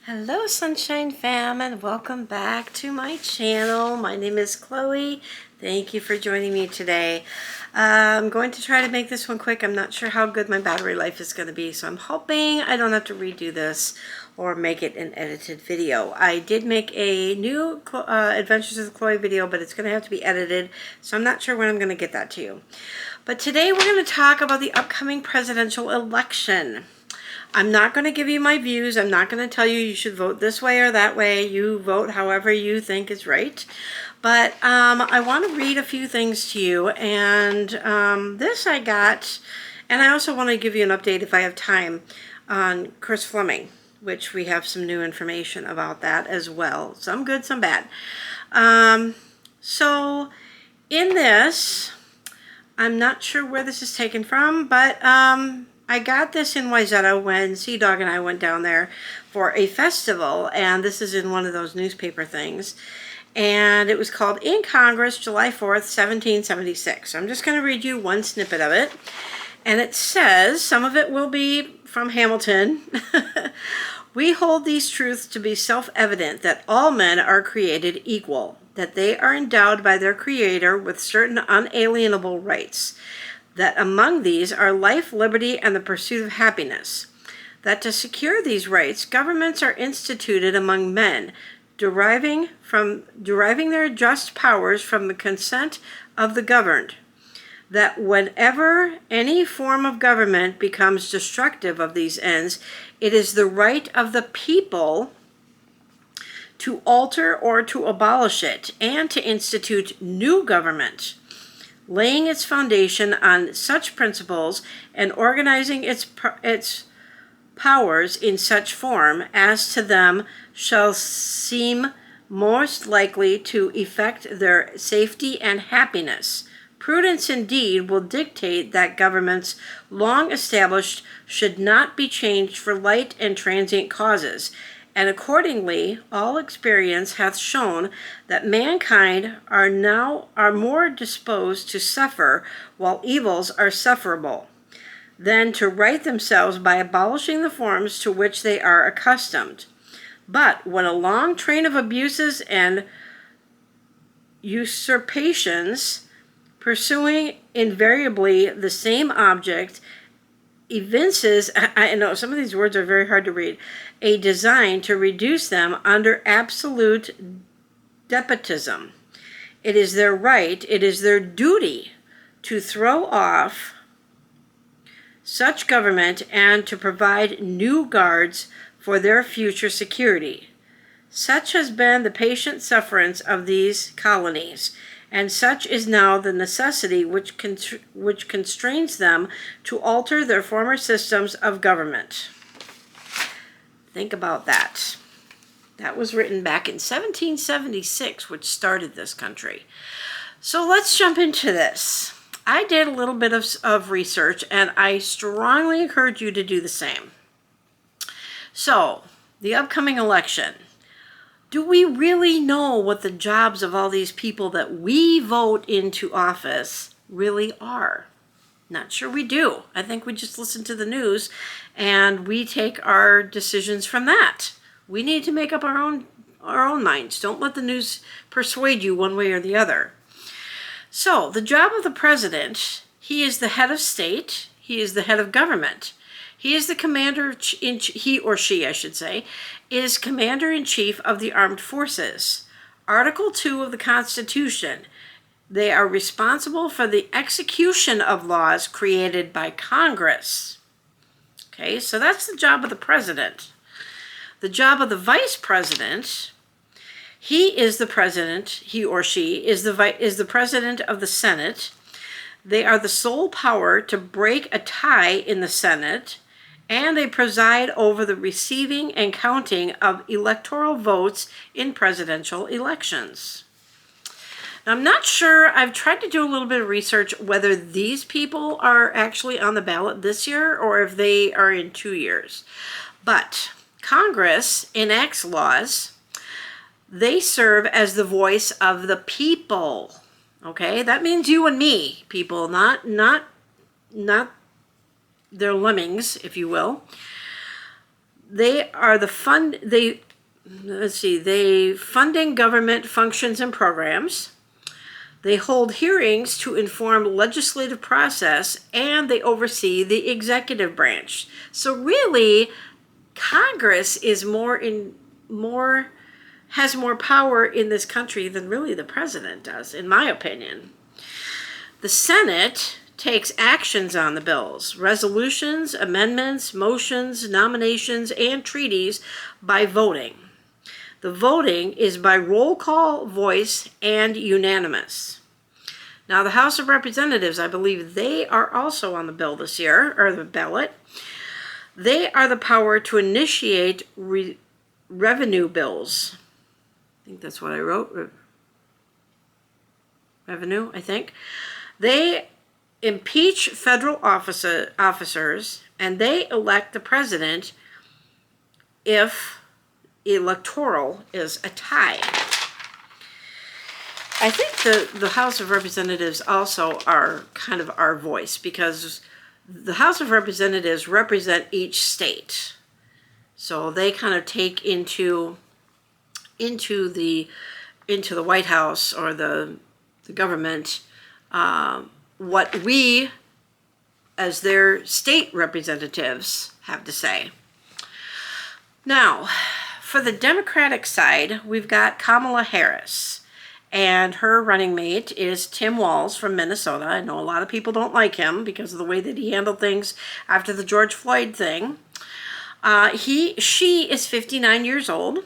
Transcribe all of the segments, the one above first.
Hello Sunshine Fam, and welcome back to my channel. My name is Chloe. Thank you for joining me today. I'm going to try to make this one quick. I'm not sure how good my battery life is going to be, so I'm hoping I don't have to redo this or make it an edited video. I did make a new Adventures with Chloe video, but it's going to have to be edited, so I'm not sure when I'm going to get that to you. But today we're going to talk about the upcoming presidential election. I'm not going to give you my views. I'm not going to tell you should vote this way or that way. You vote however you think is right. But I want to read a few things to you. And this I got, and I also want to give you an update if I have time on Chris Fleming, which we have some new information about that as well. Some good, some bad. So in this, I'm not sure where this is taken from, but I got this in Wayzata when Sea Dog and I went down there for a festival, and this is in one of those newspaper things, and it was called In Congress, July 4th, 1776. So I'm just going to read you one snippet of it, and it says, some of it will be from Hamilton. We hold these truths to be self-evident that all men are created equal, that they are endowed by their Creator with certain unalienable rights, that among these are life, liberty, and the pursuit of happiness, that to secure these rights, governments are instituted among men, deriving their just powers from the consent of the governed, that whenever any form of government becomes destructive of these ends, it is the right of the people to alter or to abolish it, and to institute new government, laying its foundation on such principles and organizing its powers in such form as to them shall seem most likely to effect their safety and happiness. Prudence indeed will dictate that governments long established should not be changed for light and transient causes, and accordingly all experience hath shown that mankind are more disposed to suffer while evils are sufferable, than to right themselves by abolishing the forms to which they are accustomed. But when a long train of abuses and usurpations, pursuing invariably the same object, evinces, I know some of these words are very hard to read, a design to reduce them under absolute despotism, it is their right, it is their duty to throw off such government and to provide new guards for their future security. Such has been the patient sufferance of these colonies, and such is now the necessity which constrains them to alter their former systems of government. Think about that. That was written back in 1776, which started this country. So let's jump into this. I did a little bit of research, and I strongly encourage you to do the same. So, the upcoming election. Do we really know what the jobs of all these people that we vote into office really are? Not sure we do. I think we just listen to the news and we take our decisions from that. We need to make up our own minds. Don't let the news persuade you one way or the other. So, the job of the president, he is the head of state, he is the head of government. He is the he or she, I should say, is commander-in-chief of the armed forces. Article 2 of the Constitution. They are responsible for the execution of laws created by Congress. Okay, so that's the job of the president. The job of the vice president, he is the president, he or she is the president of the Senate. They are the sole power to break a tie in the Senate, and they preside over the receiving and counting of electoral votes in presidential elections. Now, I'm not sure, I've tried to do a little bit of research whether these people are actually on the ballot this year or if they are in 2 years. But Congress enacts laws. They serve as the voice of the people. Okay, that means you and me, people, not their lemmings, if you will. they are the fund. They funding government functions and programs. They hold hearings to inform legislative process, and they oversee the executive branch. So really, Congress is has more power in this country than really the president does, in my opinion. The Senate takes actions on the bills, resolutions, amendments, motions, nominations, and treaties by voting. The voting is by roll call, voice, and unanimous. Now, the House of Representatives, I believe they are also on the bill this year, or the ballot. They are the power to initiate revenue bills. I think that's what I wrote. Revenue, I think. They impeach federal officers, and they elect the president if electoral is a tie. I think the House of Representatives also are kind of our voice, because the House of Representatives represent each state. So they kind of take into the White House or the government what we, as their state representatives, have to say. Now, for the Democratic side, we've got Kamala Harris, and her running mate is Tim Walz from Minnesota. I know a lot of people don't like him because of the way that he handled things after the George Floyd thing. She is 59 years old.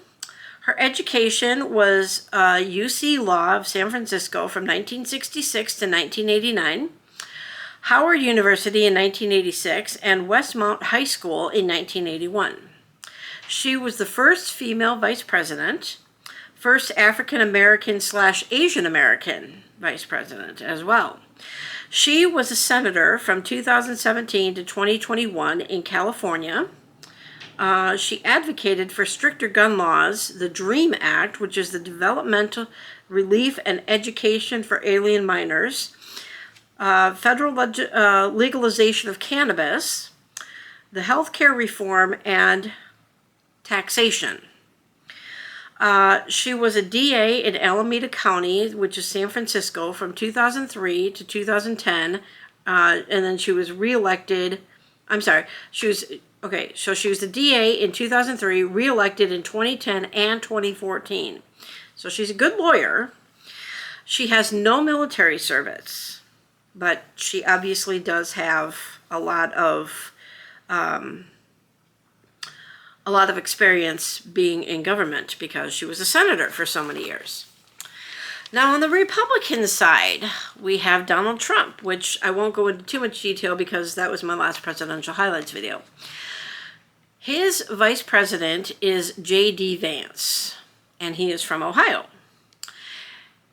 Her education was UC Law of San Francisco from 1966 to 1989, Howard University in 1986, and Westmont High School in 1981. She was the first female vice president, first African American / Asian American vice president as well. She was a senator from 2017 to 2021 in California. She advocated for stricter gun laws, the DREAM Act, which is the Developmental Relief and Education for Alien Minors, federal legalization of cannabis, the healthcare reform, and taxation. She was a DA in Alameda County, which is San Francisco, from 2003 to 2010, and then she was reelected. She was the DA in 2003, reelected in 2010 and 2014. So she's a good lawyer. She has no military service, but she obviously does have a lot of experience being in government because she was a senator for so many years. Now, on the Republican side, we have Donald Trump, which I won't go into too much detail because that was my last presidential highlights video. His vice president is J.D. Vance, and he is from Ohio.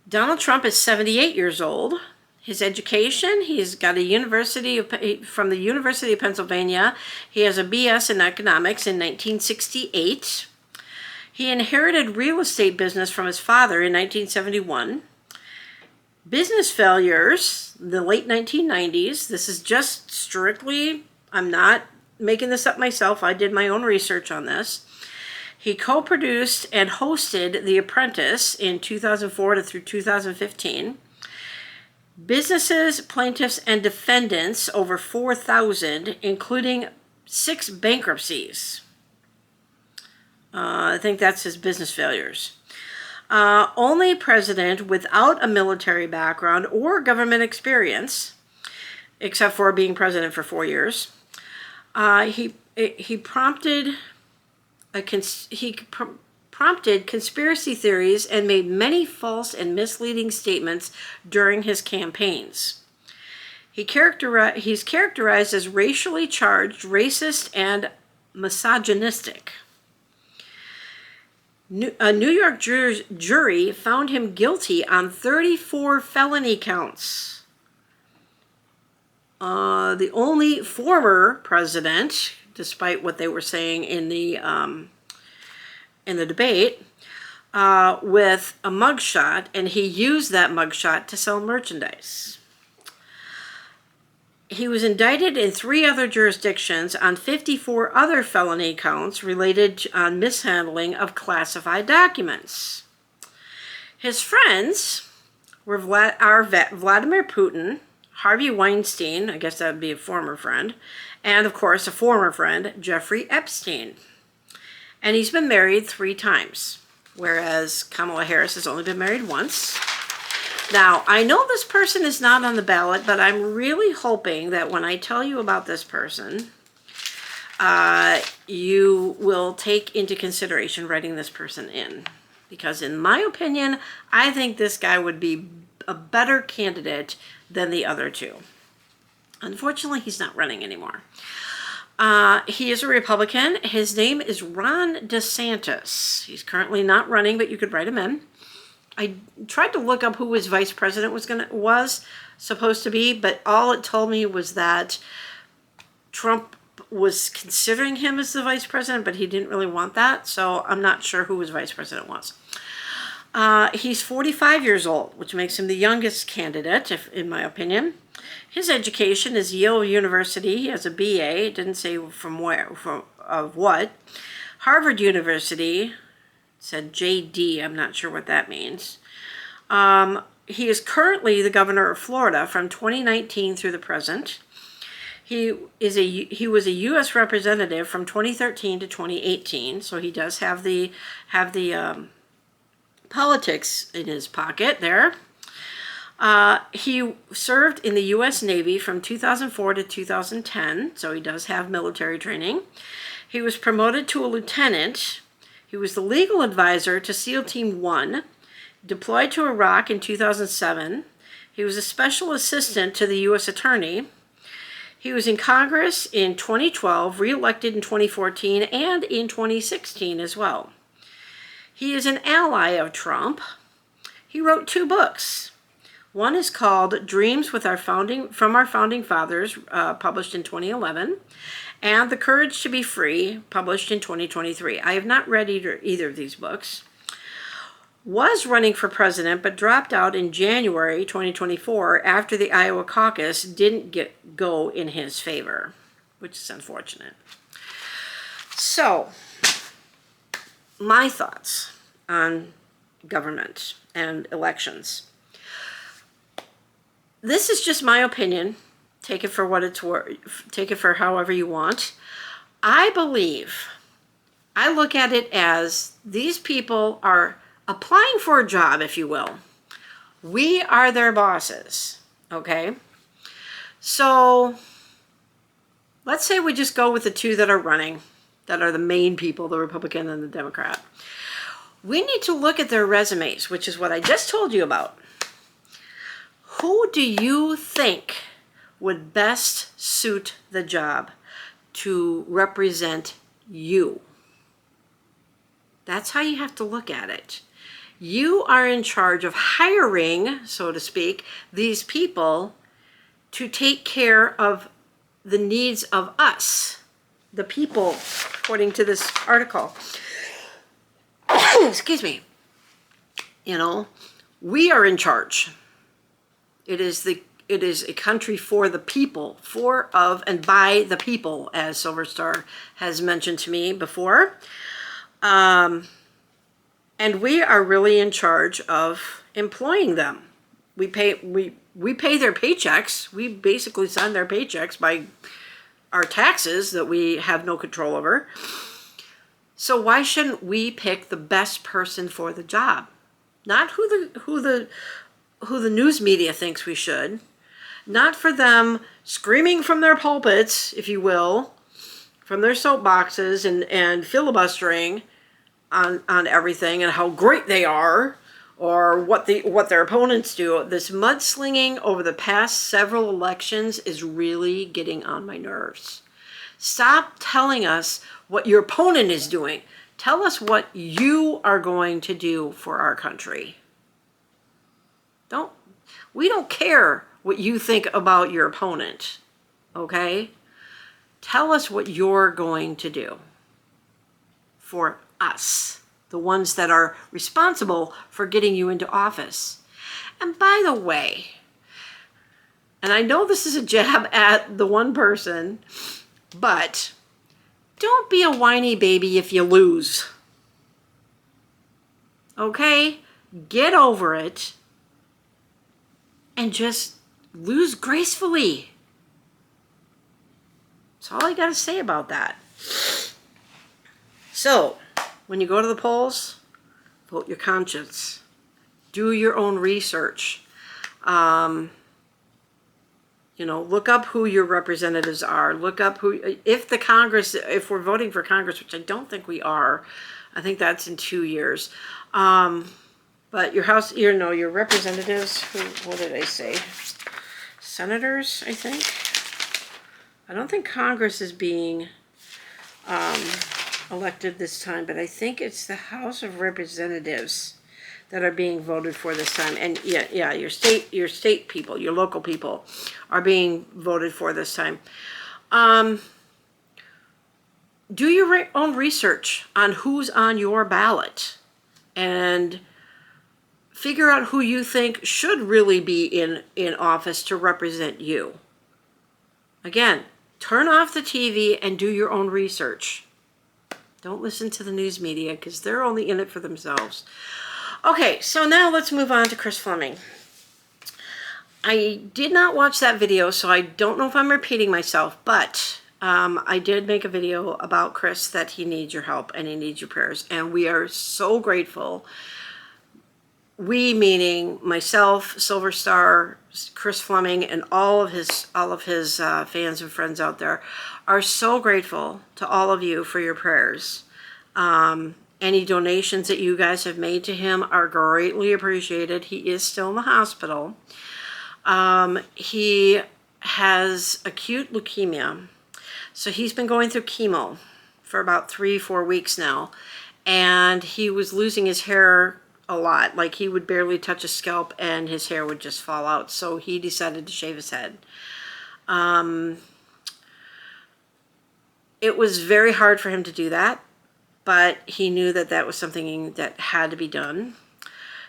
Donald Trump is 78 years old. His education, he's got from the University of Pennsylvania. He has a BS in economics in 1968. He inherited real estate business from his father in 1971. Business failures, the late 1990s. This is just strictly, I'm not making this up myself. I did my own research on this. He co-produced and hosted The Apprentice in 2004 through 2015. Businesses, plaintiffs, and defendants over 4,000, including 6 bankruptcies. I think that's his business failures. Only president without a military background or government experience, except for being president for 4 years. He prompted conspiracy theories and made many false and misleading statements during his campaigns. He's characterized as racially charged, racist, and misogynistic. A New York jury found him guilty on 34 felony counts. The only former president, despite what they were saying in the debate, with a mugshot, and he used that mugshot to sell merchandise. He was indicted in 3 other jurisdictions on 54 other felony counts related on mishandling of classified documents. His friends were Vladimir Putin, Harvey Weinstein, I guess that would be a former friend, and of course a former friend, Jeffrey Epstein. And he's been married 3 times, whereas Kamala Harris has only been married once. Now, I know this person is not on the ballot, but I'm really hoping that when I tell you about this person, you will take into consideration writing this person in. Because in my opinion, I think this guy would be a better candidate than the other 2. Unfortunately, he's not running anymore. He is a Republican. His name is Ron DeSantis. He's currently not running, but you could write him in. I tried to look up who his vice president was supposed to be, but all it told me was that Trump was considering him as the vice president, but he didn't really want that, so I'm not sure who his vice president was. He's 45 years old, which makes him the youngest candidate, in my opinion. His education is Yale University. He has a BA. It didn't say from where, of what. Harvard University. Said JD, I'm not sure what that means. He is currently the governor of Florida from 2019 through the present. He was a U.S. representative from 2013 to 2018, so he does have the politics in his pocket there. He served in the U.S. Navy from 2004 to 2010, so he does have military training. He was promoted to a lieutenant. He was the legal advisor to SEAL Team 1, deployed to Iraq in 2007. He was a special assistant to the U.S. Attorney. He was in Congress in 2012, re-elected in 2014, and in 2016 as well. He is an ally of Trump. He wrote 2 books. One is called Dreams from Our Founding Fathers, published in 2011. And The Courage to Be Free, published in 2023. I have not read either of these books. Was running for president, but dropped out in January 2024 after the Iowa caucus didn't go in his favor, which is unfortunate. So, my thoughts on government and elections. This is just my opinion. Take it for what it's worth. Take it for however you want. I look at it as these people are applying for a job, if you will. We are their bosses, okay? So let's say we just go with the 2 that are running, that are the main people, the Republican and the Democrat. We need to look at their resumes, which is what I just told you about. Who do you think would best suit the job to represent you? That's how you have to look at it. You are in charge of hiring, so to speak, these people to take care of the needs of us, the people, according to this article. Excuse me. You know, we are in charge. It is a country for the people, for, of, and by the people, as Silver Star has mentioned to me before. And we are really in charge of employing them. We pay their paychecks. We basically sign their paychecks by our taxes that we have no control over. So why shouldn't we pick the best person for the job? Not who the news media thinks we should. Not for them screaming from their pulpits, if you will, from their soapboxes and filibustering on everything and how great they are, or what their opponents do. This mudslinging over the past several elections is really getting on my nerves. Stop telling us what your opponent is doing. Tell us what you are going to do for our country. We don't care what you think about your opponent, okay? Tell us what you're going to do for us, the ones that are responsible for getting you into office. And by the way, And I know this is a jab at the one person, but don't be a whiny baby if you lose. Okay? Get over it and just lose gracefully. That's all I got to say about that. So, when you go to the polls, vote your conscience. Do your own research. Look up who your representatives are. Look up if we're voting for Congress, which I don't think we are. I think that's in 2 years. But your House, your representatives, what did I say? Senators, I think. I don't think Congress is being elected this time, but I think it's the House of Representatives that are being voted for this time. And yeah, your state people, your local people are being voted for this time. Do your own research on who's on your ballot and figure out who you think should really be in office to represent you. Again, turn off the TV and do your own research. Don't listen to the news media because they're only in it for themselves. Okay, so now let's move on to Chris Fleming. I did not watch that video, so I don't know if I'm repeating myself, but I did make a video about Chris that he needs your help and he needs your prayers, and we are so grateful. We, meaning myself, Silver Star, Chris Fleming, and all of his fans and friends out there, are so grateful to all of you for your prayers. Any donations that you guys have made to him are greatly appreciated. He is still in the hospital. He has acute leukemia, so he's been going through chemo for about 3-4 weeks now, and he was losing his hair a lot. Like, he would barely touch his scalp and his hair would just fall out, so he decided to shave his head. It was very hard for him to do that, but he knew that that was something that had to be done.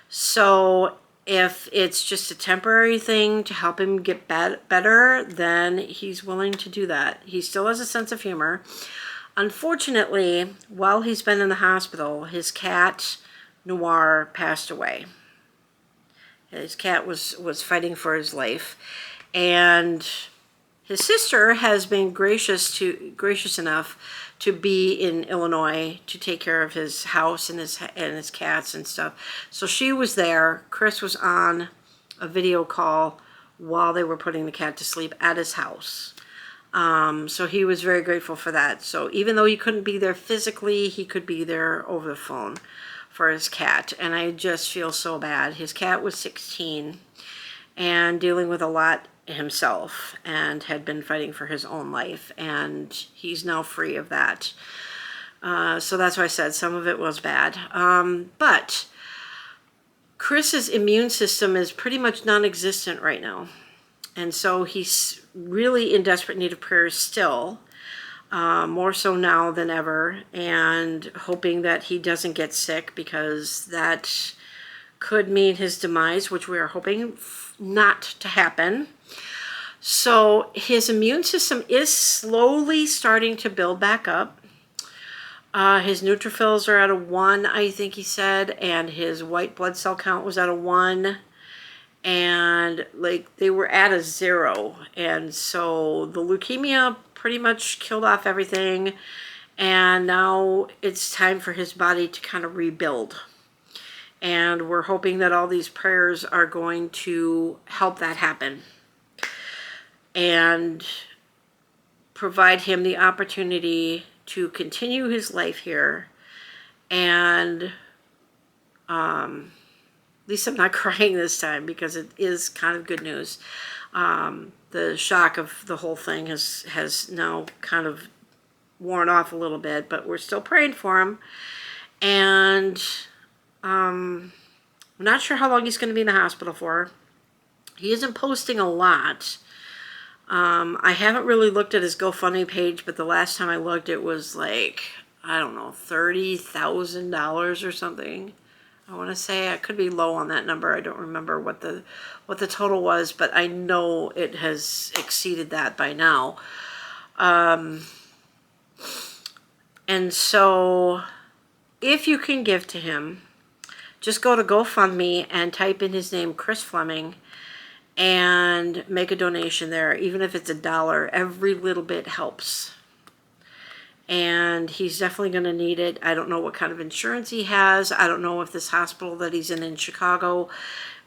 So if it's just a temporary thing to help him get better, then he's willing to do that. He still has a sense of humor. Unfortunately, while he's been in the hospital, his cat, Noir, passed away. His cat was fighting for his life. And his sister has been gracious enough to be in Illinois to take care of his house and his cats and stuff. So she was there. Chris was on a video call while they were putting the cat to sleep at his house. So he was very grateful for that. So even though he couldn't be there physically, he could be there over the phone for his cat. And I just feel so bad. His cat was 16 and dealing with a lot himself and had been fighting for his own life, and he's now free of that. So that's why I said some of it was bad. But Chris's immune system is pretty much non-existent right now, and so he's really in desperate need of prayers still, more so now than ever, and hoping that he doesn't get sick, because that could mean his demise, which we are hoping not to happen. So his immune system is slowly starting to build back up. His neutrophils are at a 1, I think he said, and his white blood cell count was at a 1, and like they were at a 0. And so the leukemia pretty much killed off everything, and now it's time for his body to kind of rebuild. And we're hoping that all these prayers are going to help that happen and provide him the opportunity to continue his life here. And at least I'm not crying this time, because it is kind of good news. The shock of the whole thing has now kind of worn off a little bit, but we're still praying for him. And I'm not sure how long he's going to be in the hospital for. He isn't posting a lot. I haven't really looked at his GoFundMe page, but the last time I looked, it was like, I don't know, $30,000 or something. I want to say I could be low on that number. I don't remember what the total was, but I know it has exceeded that by now. And so if you can give to him, just go to GoFundMe and type in his name, Chris Fleming, and make a donation there. Even if it's $1, every little bit helps. And he's definitely going to need it. I don't know what kind of insurance he has. I don't know if this hospital that he's in Chicago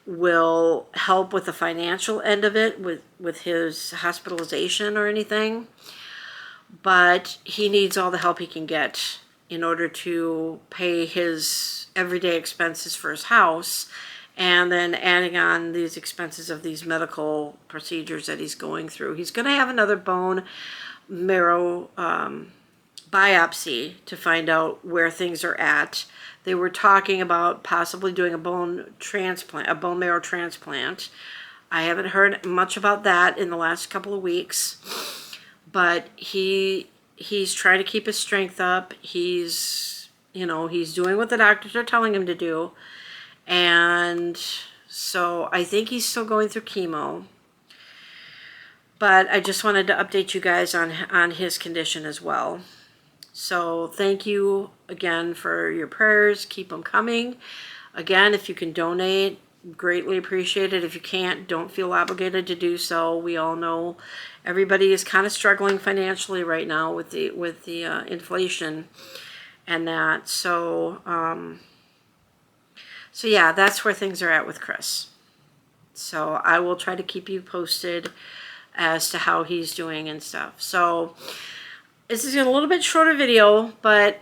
will help with the financial end of it, with his hospitalization or anything. But he needs all the help he can get in order to pay his everyday expenses for his house, and then adding on these expenses of these medical procedures that he's going through. He's going to have another bone marrow biopsy to find out where things are at. They were talking about possibly doing a bone marrow transplant. I haven't heard much about that in the last couple of weeks, but he's trying to keep his strength up. He's doing what the doctors are telling him to do. And so I think he's still going through chemo. But I just wanted to update you guys on his condition as well. So thank you again for your prayers. Keep them coming. Again, if you can donate, greatly appreciate it. If you can't, don't feel obligated to do so. We all know everybody is kind of struggling financially right now with the inflation and that. So yeah, that's where things are at with Chris. So I will try to keep you posted as to how he's doing and stuff. So this is a little bit shorter video, but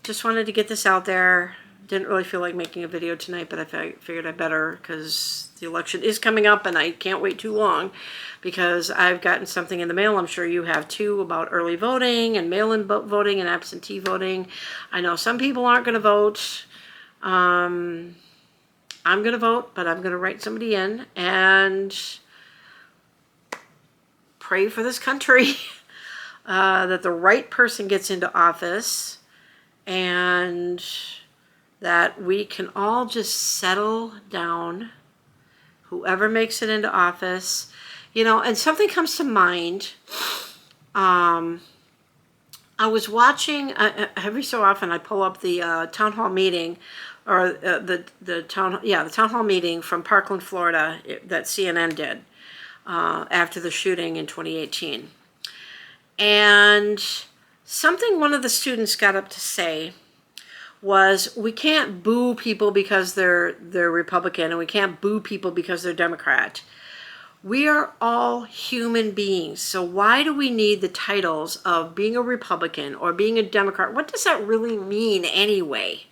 just wanted to get this out there. Didn't really feel like making a video tonight, but I figured I better, because the election is coming up and I can't wait too long, because I've gotten something in the mail, I'm sure you have too, about early voting and mail-in voting and absentee voting. I know some people aren't going to vote. I'm going to vote, but I'm going to write somebody in and pray for this country. That the right person gets into office, and that we can all just settle down, whoever makes it into office. And something comes to mind. I was watching, every so often I pull up the town hall meeting, or the town hall meeting from Parkland, Florida, that CNN did after the shooting in 2018. And something one of the students got up to say was, we can't boo people because they're Republican, and we can't boo people because they're Democrat. We are all human beings. So why do we need the titles of being a Republican or being a Democrat? What does that really mean anyway?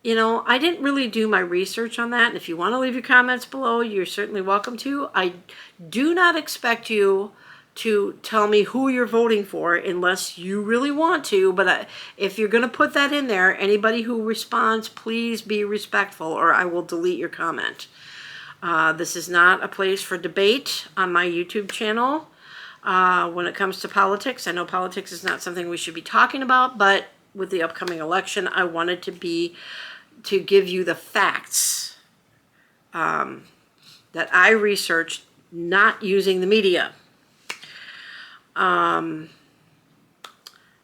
I didn't really do my research on that. And if you want to leave your comments below, you're certainly welcome to. I do not expect you to tell me who you're voting for unless you really want to. But if you're going to put that in there, anybody who responds, please be respectful, or I will delete your comment. This is not a place for debate on my YouTube channel. When it comes to politics, I know politics is not something we should be talking about, but with the upcoming election, I wanted to give you the facts that I researched, not using the media.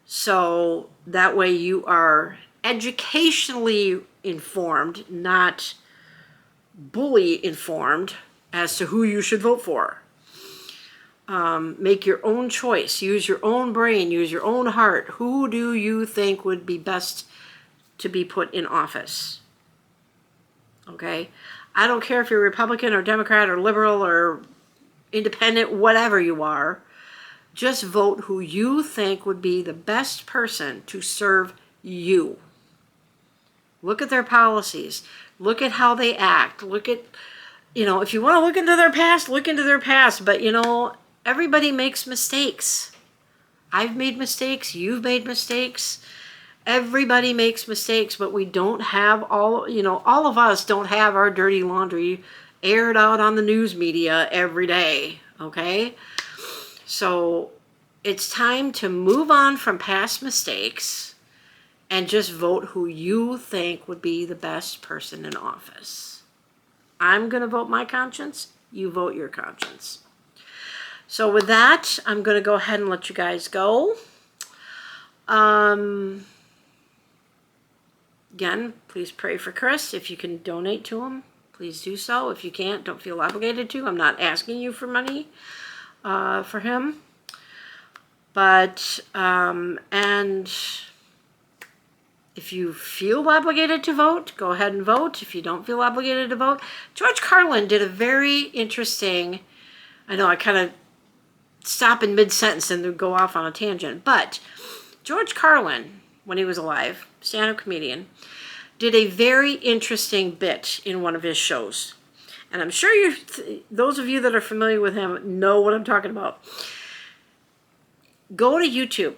So that way you are educationally informed, not bully informed as to who you should vote for. Make your own choice, use your own brain, use your own heart. Who do you think would be best to be put in office? Okay? I don't care if you're Republican or Democrat or liberal or independent, whatever you are. Just vote who you think would be the best person to serve you. Look at their policies. Look at how they act. Look at, if you want to look into their past, look into their past. But, everybody makes mistakes. I've made mistakes. You've made mistakes. Everybody makes mistakes, but we don't have all of us don't have our dirty laundry aired out on the news media every day, okay? So it's time to move on from past mistakes and just vote who you think would be the best person in office. I'm going to vote my conscience. You vote your conscience. So with that, I'm going to go ahead and let you guys go. Again, please pray for Chris. If you can donate to him, please do so. If you can't, don't feel obligated to. I'm not asking you for money for him. But, and if you feel obligated to vote, go ahead and vote. If you don't feel obligated to vote, George Carlin did a very interesting, I know I kind of stop in mid-sentence and then go off on a tangent, but George Carlin, when he was alive, stand-up comedian, did a very interesting bit in one of his shows. And I'm sure those of you that are familiar with him know what I'm talking about. Go to YouTube,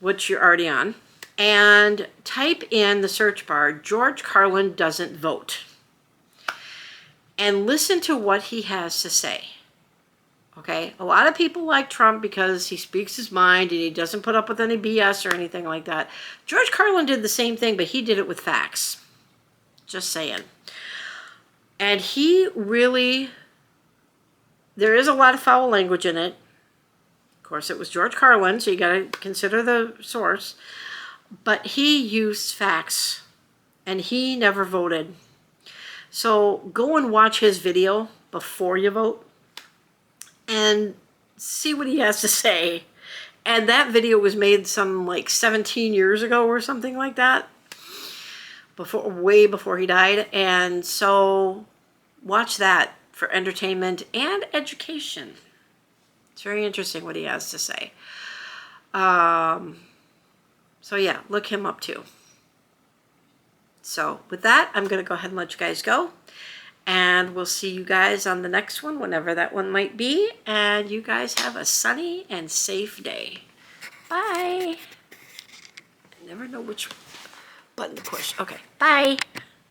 which you're already on, and type in the search bar, George Carlin doesn't vote. And listen to what he has to say. Okay? A lot of people like Trump because he speaks his mind and he doesn't put up with any BS or anything like that. George Carlin did the same thing, but he did it with facts. Just saying. And he really, there is a lot of foul language in it. Of course, it was George Carlin, so you got to consider the source. But he used facts, and he never voted. So go and watch his video before you vote and see what he has to say. And that video was made some like 17 years ago or something like that, way before he died. And so watch that for entertainment and education. It's very interesting what he has to say. So yeah, look him up too. So with that, I'm going to go ahead and let you guys go. And we'll see you guys on the next one, whenever that one might be. And you guys have a sunny and safe day. Bye. I never know which button to push. Okay, bye.